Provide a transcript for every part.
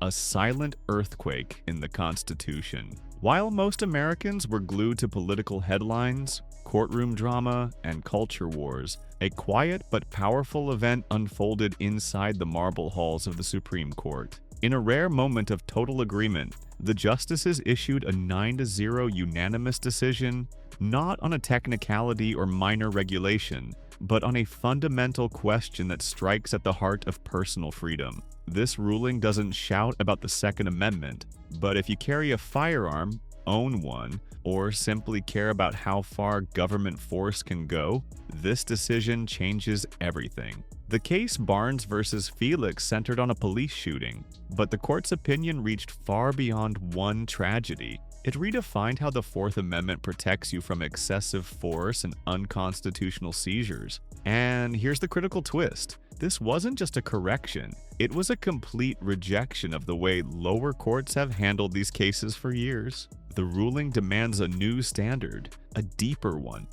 a silent earthquake in the Constitution. While most Americans were glued to political headlines, courtroom drama, and culture wars, a quiet but powerful event unfolded inside the marble halls of the Supreme Court. In a rare moment of total agreement, the justices issued a 9-0 unanimous decision, not on a technicality or minor regulation, but on a fundamental question that strikes at the heart of personal freedom. This ruling doesn't shout about the Second Amendment, but if you carry a firearm, own one, or simply care about how far government force can go, this decision changes everything. The case Barnes versus Felix centered on a police shooting, but the court's opinion reached far beyond one tragedy. It redefined how the Fourth Amendment protects you from excessive force and unconstitutional seizures. And here's the critical twist. This wasn't just a correction, it was a complete rejection of the way lower courts have handled these cases for years. The ruling demands a new standard, a deeper one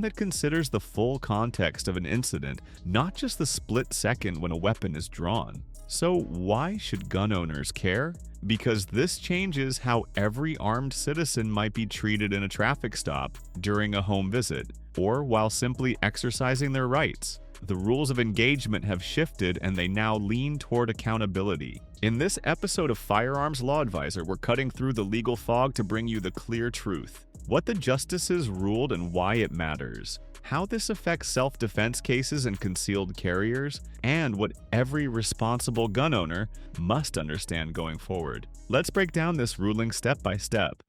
that considers the full context of an incident, not just the split second when a weapon is drawn. So why should gun owners care? Because this changes how every armed citizen might be treated in a traffic stop, during a home visit, or while simply exercising their rights. The rules of engagement have shifted and they now lean toward accountability. In this episode of Firearms Law Advisor, we're cutting through the legal fog to bring you the clear truth. What the justices ruled and why it matters. How this affects self-defense cases and concealed carriers, and what every responsible gun owner must understand going forward. Let's break down this ruling step by step.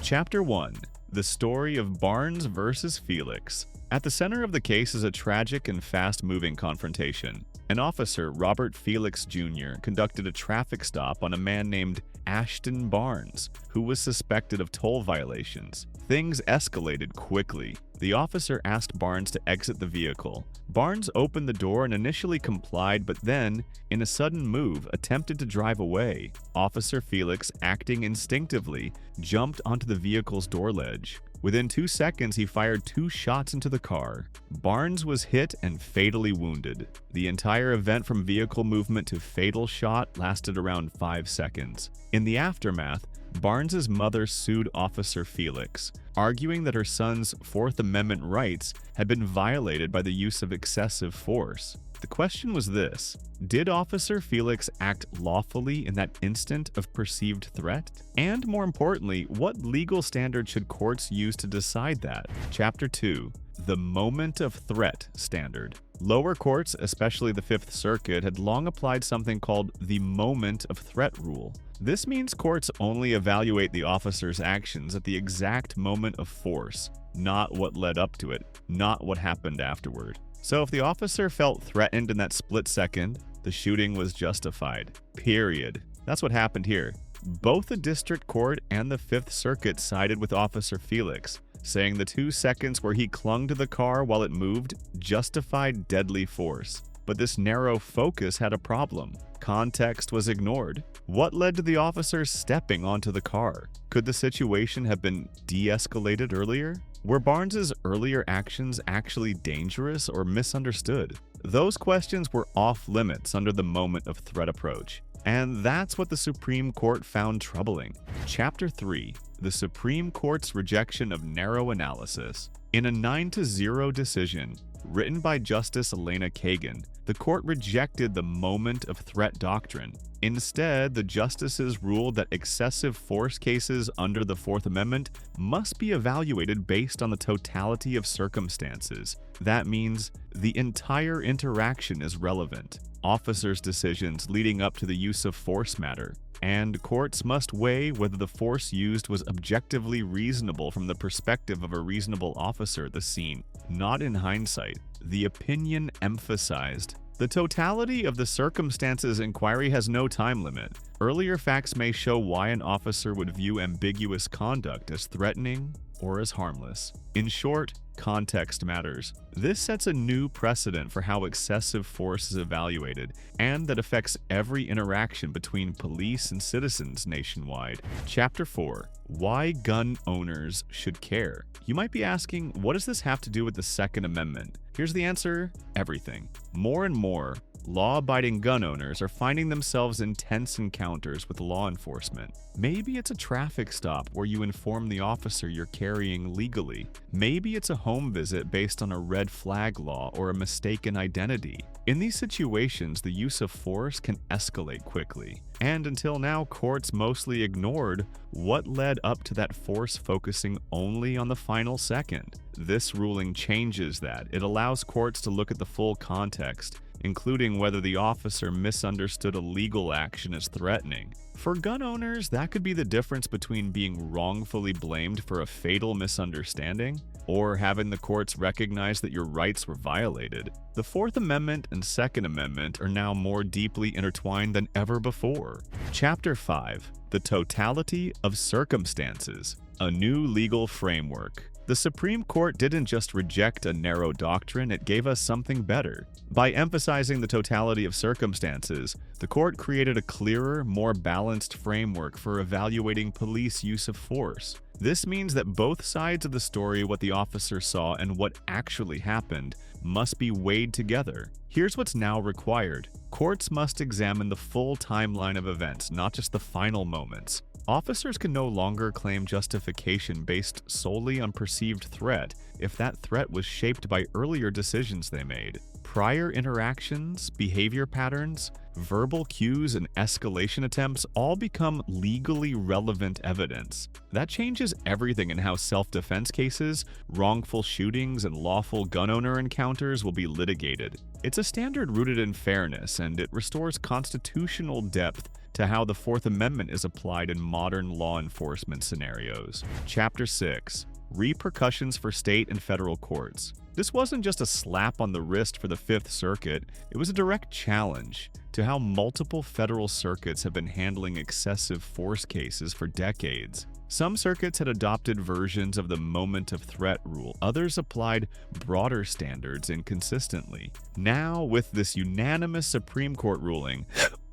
Chapter 1. The story of Barnes versus Felix. At the center of the case is a tragic and fast-moving confrontation. An officer, Robert Felix Jr., conducted a traffic stop on a man named Ashton Barnes, who was suspected of toll violations. Things escalated quickly. The officer asked Barnes to exit the vehicle. Barnes opened the door and initially complied, but then, in a sudden move, attempted to drive away. Officer Felix, acting instinctively, jumped onto the vehicle's door ledge. Within 2 seconds, he fired 2 shots into the car. Barnes was hit and fatally wounded. The entire event from vehicle movement to fatal shot lasted around 5 seconds. In the aftermath, Barnes's mother sued Officer Felix, arguing that her son's Fourth Amendment rights had been violated by the use of excessive force. The question was this: did Officer Felix act lawfully in that instant of perceived threat? And more importantly, what legal standard should courts use to decide that? Chapter 2. The moment of threat standard. Lower courts, especially the Fifth Circuit, had long applied something called the moment of threat rule. This means courts only evaluate the officer's actions at the exact moment of force, not what led up to it, not what happened afterward. So if the officer felt threatened in that split second, the shooting was justified. Period. That's what happened here. Both the district court and the Fifth Circuit sided with Officer Felix, saying the 2 seconds where he clung to the car while it moved justified deadly force. But this narrow focus had a problem. Context was ignored. What led to the officer stepping onto the car? Could the situation have been de-escalated earlier? Were Barnes's earlier actions actually dangerous or misunderstood? Those questions were off limits under the moment of threat approach. And that's what the Supreme Court found troubling. Chapter 3. The Supreme Court's rejection of narrow analysis. In a 9-0 decision, written by Justice Elena Kagan, the court rejected the moment of threat doctrine. Instead, the justices ruled that excessive force cases under the Fourth Amendment must be evaluated based on the totality of circumstances. That means the entire interaction is relevant. Officers' decisions leading up to the use of force matter, and courts must weigh whether the force used was objectively reasonable from the perspective of a reasonable officer at the scene, not in hindsight. The opinion emphasized the totality of the circumstances inquiry has no time limit. Earlier facts may show why an officer would view ambiguous conduct as threatening or as harmless. In short, context matters. This sets a new precedent for how excessive force is evaluated, and that affects every interaction between police and citizens nationwide. Chapter 4. Why gun owners should care. You might be asking, what does this have to do with the Second Amendment? Here's the answer: everything. More and more, law-abiding gun owners are finding themselves in tense encounters with law enforcement. Maybe it's a traffic stop where you inform the officer you're carrying legally. Maybe it's a home visit based on a red flag law or a mistaken identity. In these situations, the use of force can escalate quickly. And until now, courts mostly ignored what led up to that force focusing only on the final second. This ruling changes that. It allows courts to look at the full context, including whether the officer misunderstood a legal action as threatening. For gun owners, that could be the difference between being wrongfully blamed for a fatal misunderstanding or having the courts recognize that your rights were violated. The Fourth Amendment and Second Amendment are now more deeply intertwined than ever before. Chapter 5: The Totality of Circumstances, a new legal framework. The Supreme Court didn't just reject a narrow doctrine, it gave us something better. By emphasizing the totality of circumstances, the court created a clearer, more balanced framework for evaluating police use of force. This means that both sides of the story, what the officer saw and what actually happened, must be weighed together. Here's what's now required. Courts must examine the full timeline of events, not just the final moments. Officers can no longer claim justification based solely on perceived threat if that threat was shaped by earlier decisions they made. Prior interactions, behavior patterns, verbal cues, and escalation attempts all become legally relevant evidence. That changes everything in how self-defense cases, wrongful shootings, and lawful gun owner encounters will be litigated. It's a standard rooted in fairness, and it restores constitutional depth to how the Fourth Amendment is applied in modern law enforcement scenarios. Chapter 6: Repercussions for state and federal courts. This wasn't just a slap on the wrist for the Fifth Circuit, it was a direct challenge to how multiple federal circuits have been handling excessive force cases for decades. Some circuits had adopted versions of the moment of threat rule, others applied broader standards inconsistently. Now, with this unanimous Supreme Court ruling,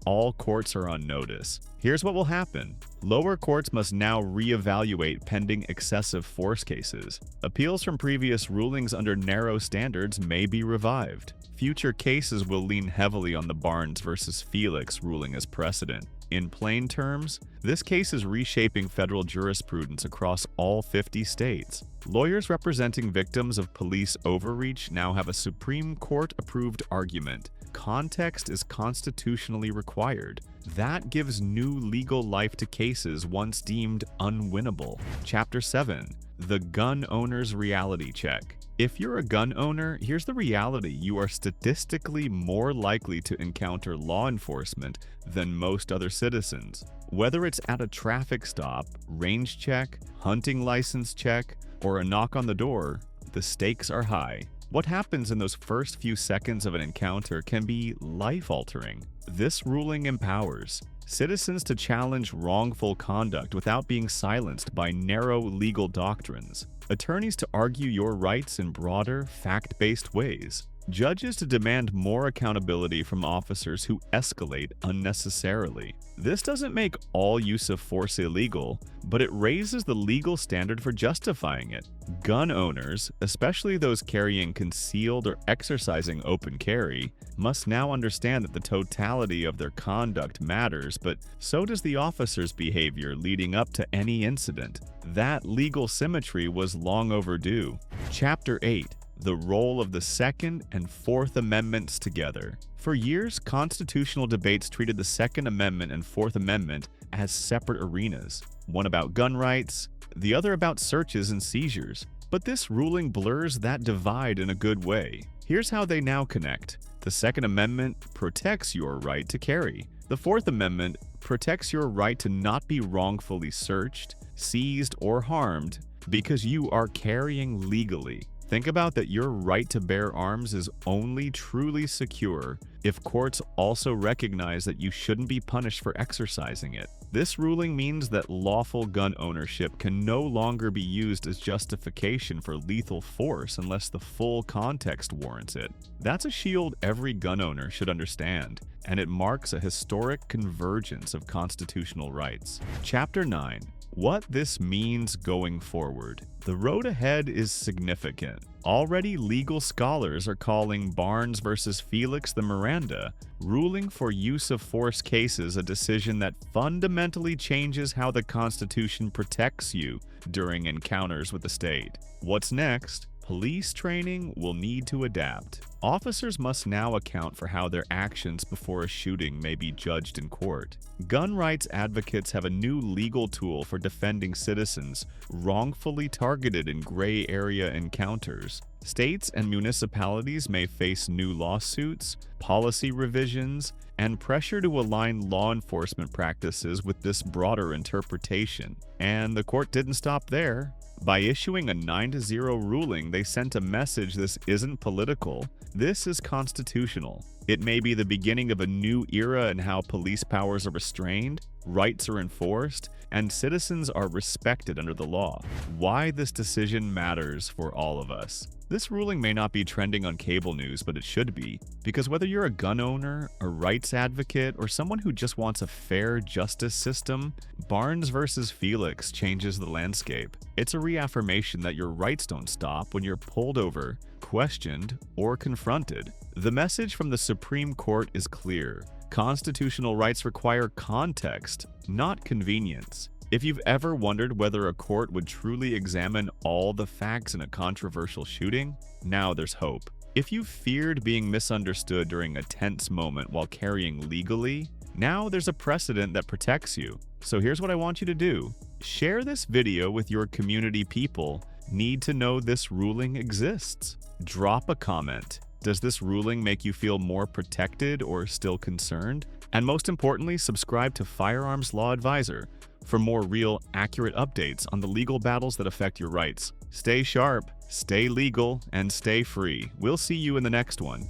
all courts are on notice. Here's what will happen. Lower courts must now reevaluate pending excessive force cases. Appeals from previous rulings under narrow standards may be revived. Future cases will lean heavily on the Barnes versus Felix ruling as precedent. In plain terms, this case is reshaping federal jurisprudence across all 50 states. Lawyers representing victims of police overreach now have a Supreme Court-approved argument. Context is constitutionally required. That gives new legal life to cases once deemed unwinnable. Chapter 7: The Gun Owner's Reality Check. If you're a gun owner, here's the reality. You are statistically more likely to encounter law enforcement than most other citizens. Whether it's at a traffic stop, range check, hunting license check, or a knock on the door, the stakes are high. What happens in those first few seconds of an encounter can be life-altering. This ruling empowers citizens to challenge wrongful conduct without being silenced by narrow legal doctrines, attorneys to argue your rights in broader, fact-based ways, judges to demand more accountability from officers who escalate unnecessarily. This doesn't make all use of force illegal, but it raises the legal standard for justifying it. Gun owners, especially those carrying concealed or exercising open carry, must now understand that the totality of their conduct matters, but so does the officer's behavior leading up to any incident. That legal symmetry was long overdue. Chapter 8: The Role of the Second and Fourth Amendments Together. For years, constitutional debates treated the Second Amendment and Fourth Amendment as separate arenas, one about gun rights, the other about searches and seizures. But this ruling blurs that divide in a good way. Here's how they now connect. The Second Amendment protects your right to carry. The Fourth Amendment protects your right to not be wrongfully searched, seized, or harmed because you are carrying legally. Think about that. Your right to bear arms is only truly secure if courts also recognize that you shouldn't be punished for exercising it. This ruling means that lawful gun ownership can no longer be used as justification for lethal force unless the full context warrants it. That's a shield every gun owner should understand, and it marks a historic convergence of constitutional rights. Chapter 9: What this means going forward. The road ahead is significant. Already, legal scholars are calling Barnes versus Felix the Miranda ruling for use of force cases a decision that fundamentally changes how the Constitution protects you during encounters with the state. What's next? Police training will need to adapt. Officers must now account for how their actions before a shooting may be judged in court. Gun rights advocates have a new legal tool for defending citizens wrongfully targeted in gray area encounters. States and municipalities may face new lawsuits, policy revisions, and pressure to align law enforcement practices with this broader interpretation. And the court didn't stop there. By issuing a 9-0 ruling, they sent a message: this isn't political, this is constitutional. It may be the beginning of a new era in how police powers are restrained, rights are enforced, and citizens are respected under the law. Why this decision matters for all of us. This ruling may not be trending on cable news, but it should be, because whether you're a gun owner, a rights advocate, or someone who just wants a fair justice system, Barnes versus Felix changes the landscape. It's a reaffirmation that your rights don't stop when you're pulled over, questioned, or confronted. The message from the Supreme Court is clear. Constitutional rights require context, not convenience. If you've ever wondered whether a court would truly examine all the facts in a controversial shooting, now there's hope. If you feared being misunderstood during a tense moment while carrying legally, now there's a precedent that protects you. So here's what I want you to do. Share this video with your community. People need to know this ruling exists. Drop a comment. Does this ruling make you feel more protected or still concerned? And most importantly, subscribe to Firearms Law Advisor for more real, accurate updates on the legal battles that affect your rights. Stay sharp, stay legal, and stay free. We'll see you in the next one.